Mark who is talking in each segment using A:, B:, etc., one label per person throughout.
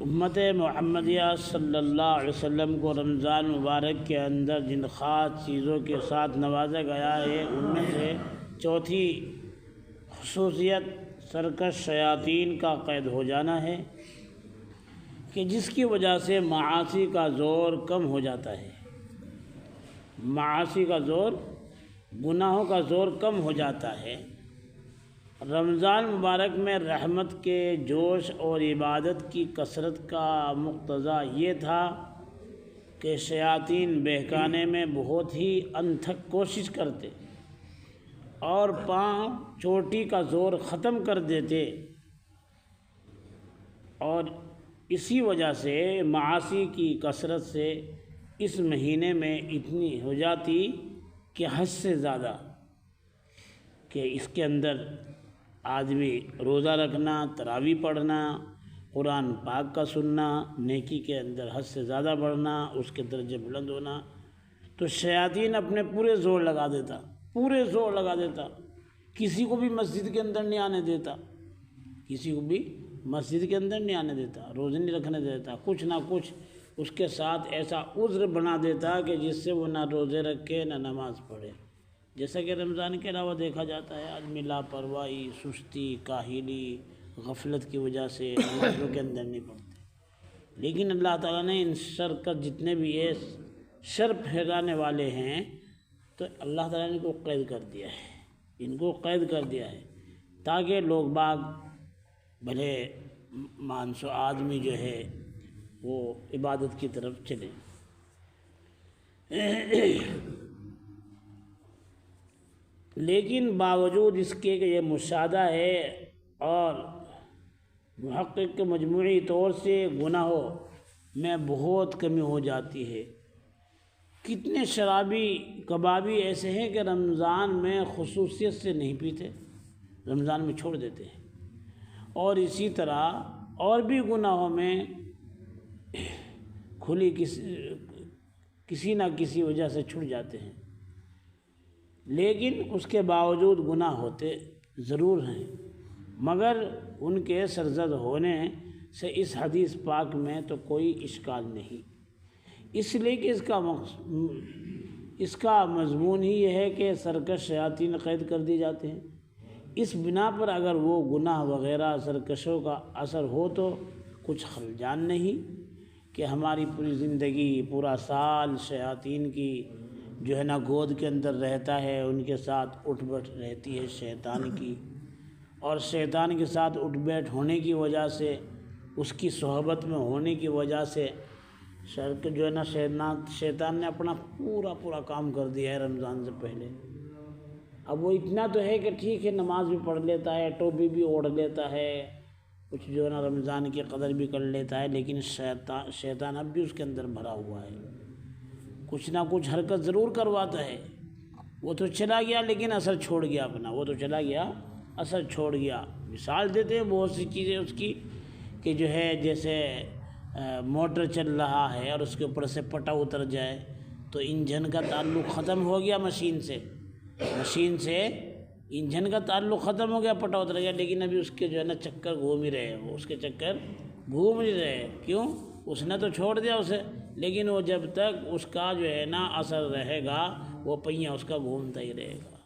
A: امت محمدیہ صلی اللہ علیہ وسلم کو رمضان مبارک کے اندر جن خاص چیزوں کے ساتھ نوازا گیا ہے ان میں سے چوتھی خصوصیت سرکش شیاطین کا قید ہو جانا ہے کہ جس کی وجہ سے معاصی کا زور کم ہو جاتا ہے۔ معاصی کا زور، گناہوں کا زور کم ہو جاتا ہے۔ رمضان مبارک میں رحمت کے جوش اور عبادت کی کثرت کا مقتضی یہ تھا کہ شیاطین بہکانے میں بہت ہی انتھک کوشش کرتے اور پاؤں چوٹی کا زور ختم کر دیتے، اور اسی وجہ سے معاصی کی کثرت سے اس مہینے میں اتنی ہو جاتی کہ حد سے زیادہ، کہ اس کے اندر آدمی روزہ رکھنا، تراویح پڑھنا، قرآن پاک کا سننا، نیکی کے اندر حد سے زیادہ بڑھنا، اس کے درجے بلند ہونا، تو شیاطین اپنے پورے زور لگا دیتا، کسی کو بھی مسجد کے اندر نہیں آنے دیتا، روزے نہیں رکھنے دیتا، کچھ نہ کچھ اس کے ساتھ ایسا عذر بنا دیتا کہ جس سے وہ نہ روزے رکھے نہ نماز پڑھے۔ جیسا کہ رمضان کے علاوہ دیکھا جاتا ہے آدمی لاپرواہی، سستی، کاہلی، غفلت کی وجہ سے نمازوں کے اندر نہیں پڑھتے، لیکن اللہ تعالیٰ نے ان شر کا جتنے بھی یہ شر پھیلانے والے ہیں تو اللہ تعالیٰ نے ان کو قید کر دیا ہے تاکہ لوگ باغ بھلے مانسو آدمی جو ہے وہ عبادت کی طرف چلے۔ لیکن باوجود اس کے کہ یہ مشاہدہ ہے اور محقق کے مجموعی طور سے گناہوں میں بہت کمی ہو جاتی ہے۔ کتنے شرابی کبابی ایسے ہیں کہ رمضان میں خصوصیت سے نہیں پیتے، رمضان میں چھوڑ دیتے ہیں، اور اسی طرح اور بھی گناہوں میں کھلی کسی نہ کسی وجہ سے چھوٹ جاتے ہیں، لیکن اس کے باوجود گناہ ہوتے ضرور ہیں، مگر ان کے سرزد ہونے سے اس حدیث پاک میں تو کوئی اشکال نہیں، اس لیے کہ اس کا مضمون ہی یہ ہے کہ سرکش شیاطین قید کر دی جاتے ہیں۔ اس بنا پر اگر وہ گناہ وغیرہ سرکشوں کا اثر ہو تو کچھ خلجان نہیں کہ ہماری پوری زندگی، پورا سال شیاطین کی جو ہے نا گود کے اندر رہتا ہے، ان کے ساتھ اٹھ بیٹھ رہتی ہے شیطان کی، اور شیطان کے ساتھ اٹھ بیٹھ ہونے کی وجہ سے، اس کی صحبت میں ہونے کی وجہ سے جو ہے نا شیطان نے اپنا پورا کام کر دیا ہے رمضان سے پہلے۔ اب وہ اتنا تو ہے کہ ٹھیک ہے نماز بھی پڑھ لیتا ہے، ٹوپی بھی اوڑھ لیتا ہے، کچھ جو ہے نا رمضان کی قدر بھی کر لیتا ہے، لیکن شیطان اب بھی اس کے اندر بھرا ہوا ہے، کچھ نہ کچھ حرکت ضرور کرواتا ہے۔ وہ تو چلا گیا لیکن اثر چھوڑ گیا، مثال دیتے ہیں بہت سی چیزیں اس کی کہ جو ہے جیسے موٹر چل رہا ہے اور اس کے اوپر سے پٹا اتر جائے تو انجن کا تعلق ختم ہو گیا مشین سے انجن کا تعلق ختم ہو گیا، پٹا اتر گیا، لیکن ابھی اس کے جو ہے نا چکر گھوم ہی رہے، گھوم نہیں رہے، کیوں؟ اس نے تو چھوڑ دیا اسے، لیکن وہ جب تک اس کا جو ہے نا اثر رہے گا وہ پہیہ اس کا گھومتا ہی رہے گا۔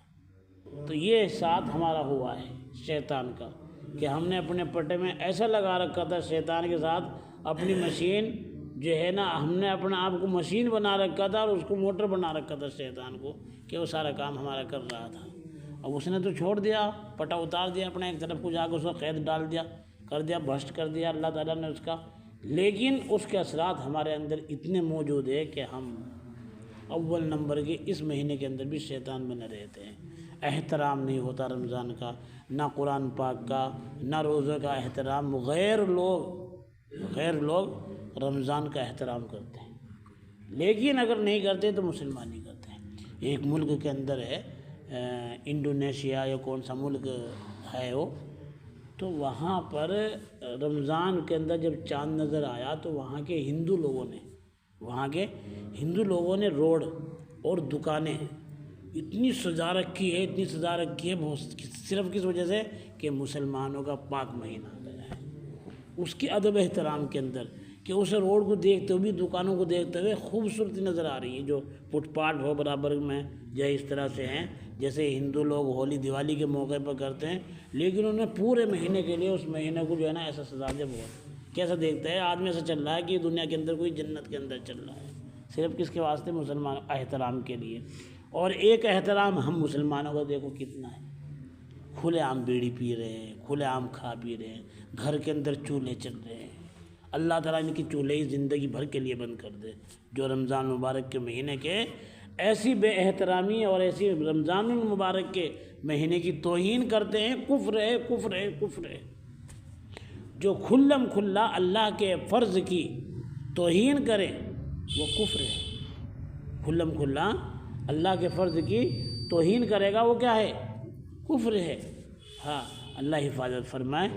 A: تو یہ ساتھ ہمارا ہوا ہے شیطان کا کہ ہم نے اپنے پٹے میں ایسا لگا رکھا تھا شیطان کے ساتھ، اپنی مشین جو ہے نا ہم نے اپنا آپ کو مشین بنا رکھا تھا اور اس کو موٹر بنا رکھا تھا شیطان کو، کہ وہ سارا کام ہمارا کر رہا تھا۔ اب اس نے تو چھوڑ دیا، پٹا اتار دیا اپنے ایک طرف کو، جا کے اس کو قید ڈال دیا، بھسٹ کر دیا اللہ تعالیٰ نے اس کا، لیکن اس کے اثرات ہمارے اندر اتنے موجود ہے کہ ہم اول نمبر کے اس مہینے کے اندر بھی شیطان بنے رہتے ہیں۔ احترام نہیں ہوتا رمضان کا، نہ قرآن پاک کا، نہ روزے کا احترام، غیر لوگ رمضان کا احترام کرتے ہیں، لیکن اگر نہیں کرتے تو مسلمان نہیں کرتے ہیں۔ ایک ملک کے اندر ہے انڈونیشیا یا کون سا ملک ہے وہ، تو وہاں پر رمضان کے اندر جب چاند نظر آیا تو وہاں کے ہندو لوگوں نے روڈ اور دکانیں اتنی سجا رکھی ہے صرف کس وجہ سے کہ مسلمانوں کا پاک مہینہ آ گیا ہے۔ اس کی ادب احترام کے اندر کہ اس روڈ کو دیکھتے ہوئے دکانوں کو دیکھتے ہوئے خوبصورتی نظر آ رہی ہے، جو فٹ پاتھ ہو برابر میں جو اس طرح سے ہیں جیسے ہندو لوگ ہولی دیوالی کے موقع پر کرتے ہیں، لیکن انہیں پورے مہینے کے لیے اس مہینے کو جو ہے نا ایسا سزا دے بہت کیسا دیکھتا ہے آدمی ایسا چل رہا ہے کہ دنیا کے اندر کوئی جنت کے اندر چل رہا ہے، صرف کس کے واسطے؟ مسلمان احترام کے لیے۔ اور ایک احترام ہم مسلمانوں کا دیکھو کتنا ہے، کھلے عام بیڑی پی رہے ہیں، کھلے عام کھا پی رہے ہیں، گھر کے اندر چولہے چل رہے ہیں۔ اللہ تعالیٰ ان کی چولہے زندگی بھر کے لیے بند کر دے، جو رمضان مبارک کے مہینے کے ایسی بے احترامی اور ایسی رمضان المبارک کے مہینے کی توہین کرتے ہیں، کفر ہے، کفر ہے، کفر ہے۔ جو کھلم کھلا اللہ کے فرض کی توہین کرے وہ کفر ہے، کھلم کھلا اللہ کے فرض کی توہین کرے گا وہ کیا ہے؟ کفر ہے۔ ہاں اللہ حفاظت فرمائے۔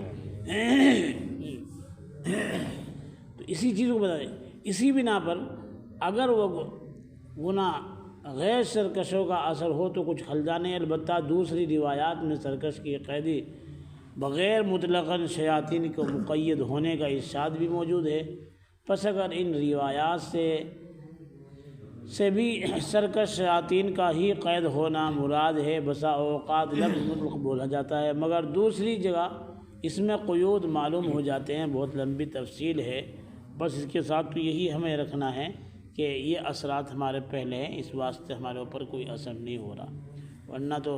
A: تو اسی چیز کو بتا دیں، اسی بنا پر اگر وہ گناہ غیر سرکشوں کا اثر ہو تو کچھ خلدا نہیں، البتہ دوسری روایات میں سرکش کی قیدی بغیر مطلقاً شیاطین کو مقید ہونے کا ارشاد بھی موجود ہے۔ پس اگر ان روایات سے بھی سرکش شیاطین کا ہی قید ہونا مراد ہے، بسا اوقات لفظ مطلق بولا جاتا ہے مگر دوسری جگہ اس میں قیود معلوم ہو جاتے ہیں، بہت لمبی تفصیل ہے، بس اس کے ساتھ تو یہی ہمیں رکھنا ہے کہ یہ اثرات ہمارے پہلے ہیں، اس واسطے ہمارے اوپر کوئی اثر نہیں ہو رہا، ورنہ تو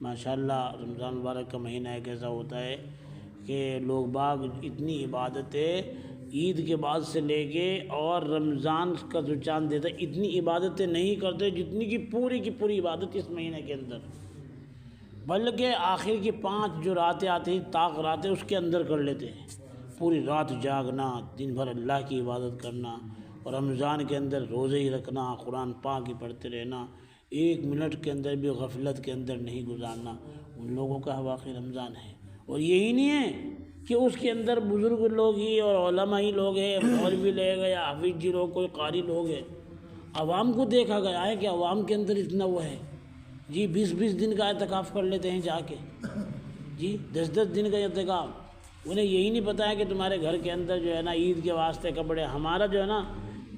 A: ماشاءاللہ رمضان مبارک کا مہینہ ایک ایسا ہوتا ہے کہ لوگ باغ اتنی عبادتیں عید کے بعد سے لے کے اور رمضان کا جو چاند دیتا ہے اتنی عبادتیں نہیں کرتے جتنی کی پوری عبادت اس مہینے کے اندر، بلکہ آخر کی 5 جو راتیں آتی ہیں طاق راتیں اس کے اندر کر لیتے ہیں، پوری رات جاگنا، دن بھر اللہ کی عبادت کرنا، اور رمضان کے اندر روزے ہی رکھنا، قرآن پاک ہی پڑھتے رہنا، 1 منٹ کے اندر بھی غفلت کے اندر نہیں گزارنا، ان لوگوں کا واقعی رمضان ہے۔ اور یہی نہیں ہے کہ اس کے اندر بزرگ لوگ ہی اور علماء ہی لوگ ہیں، مولوی لے گئے یا حافظ جی لوگ، کوئی قاری لوگ ہیں، عوام کو دیکھا گیا ہے کہ عوام کے اندر اتنا وہ ہے جی، 20 دن کا اعتکاف کر لیتے ہیں جا کے، جی 10 دن کا اعتکاف، انہیں یہی نہیں پتہ ہے کہ تمہارے گھر کے اندر جو ہے نا عید کے واسطے کپڑے، ہمارا جو ہے نا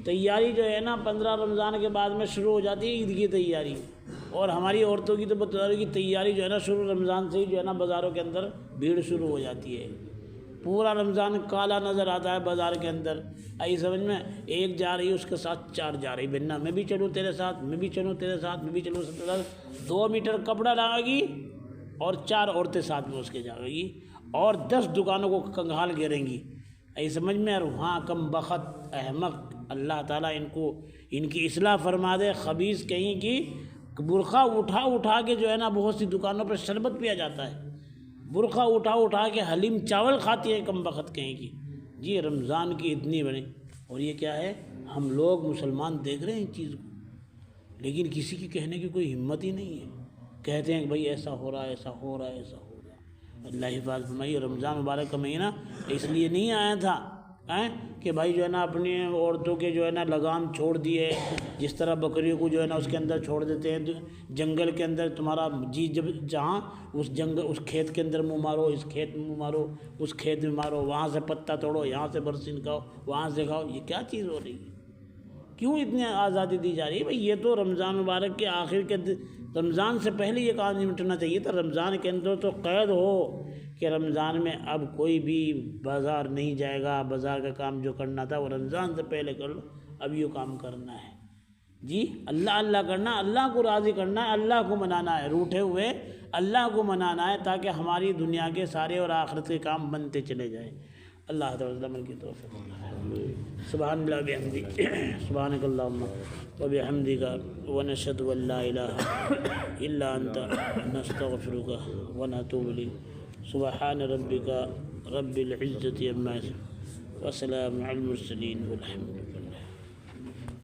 A: تیاری جو ہے نا 15 رمضان کے بعد میں شروع ہو جاتی ہے عید کی تیاری، اور ہماری عورتوں کی تو بطور کی تیاری جو ہے نا شروع رمضان سے ہی جو ہے نا بازاروں کے اندر بھیڑ شروع ہو جاتی ہے، پورا رمضان کالا نظر آتا ہے بازار کے اندر، آئی سمجھ میں، ایک جا رہی اس کے ساتھ 4 جا رہی، بننا میں بھی چلوں تیرے ساتھ، میں بھی چلوں تیرے ساتھ، میں بھی چلوں تیرے ساتھ، 2 میٹر کپڑا لگے گی اور 4 عورتیں ساتھ میں اس کے جائے گی، اور 10 دکانوں کو کنگھال گھیریں گی، آئی سمجھ میں، اور وہاں کم بخت احمق، اللہ تعالیٰ ان کی اصلاح فرما دے، خبیث کہیں کی برقع اٹھا کے جو ہے نا بہت سی دکانوں پر شربت پیا جاتا ہے، برقع اٹھا کے حلیم چاول کھاتی ہے کم بخت کہیں کی، جی رمضان کی اتنی بڑی، اور یہ کیا ہے، ہم لوگ مسلمان دیکھ رہے ہیں ان چیز کو، لیکن کسی کی کہنے کی کوئی ہمت ہی نہیں ہے، کہتے ہیں کہ بھائی ایسا ہو رہا ہے، ایسا ہو رہا ہے، ایسا ہو رہا ہے۔ اللہ حفاظ فرمائیے، رمضان مبارک کا مہینہ اس لیے نہیں آیا تھا کہ بھائی جو ہے نا اپنی عورتوں کے جو ہے نا لگام چھوڑ دیے، جس طرح بکریوں کو جو ہے نا اس کے اندر چھوڑ دیتے ہیں جنگل کے اندر، تمہارا جی جب جہاں اس کھیت کے اندر منہ مارو، اس کھیت میں منہ مارو، اس کھیت میں مارو، وہاں سے پتا توڑو، یہاں سے برسن کھاؤ، وہاں سے کھاؤ، یہ کیا چیز ہو رہی ہے؟ کیوں اتنی آزادی دی جا رہی ہے؟ بھائی یہ تو رمضان مبارک کے آخر کے رمضان سے پہلے یہ کام نمٹنا چاہیے تھا، رمضان کے اندر تو قید ہو کہ رمضان میں اب کوئی بھی بازار نہیں جائے گا، بازار کا کام جو کرنا تھا وہ رمضان سے پہلے کر لو، اب یہ کام کرنا ہے، جی اللہ کرنا، اللہ کو راضی کرنا ہے، اللہ کو منانا ہے، روٹھے ہوئے اللہ کو منانا ہے، تاکہ ہماری دنیا کے سارے اور آخرت کے کام بنتے چلے جائیں۔ اللہ تعالیٰ عمل کی توفیق۔ سبحان اللہ بحمدی، سبحانک اللہم وبحمدک ونشہد ان لا الہ الا انت نستغفرک ونتوب الیک۔ سبحان ربک رب العزة عما یصفون وسلام علی المرسلین والحمد للہ۔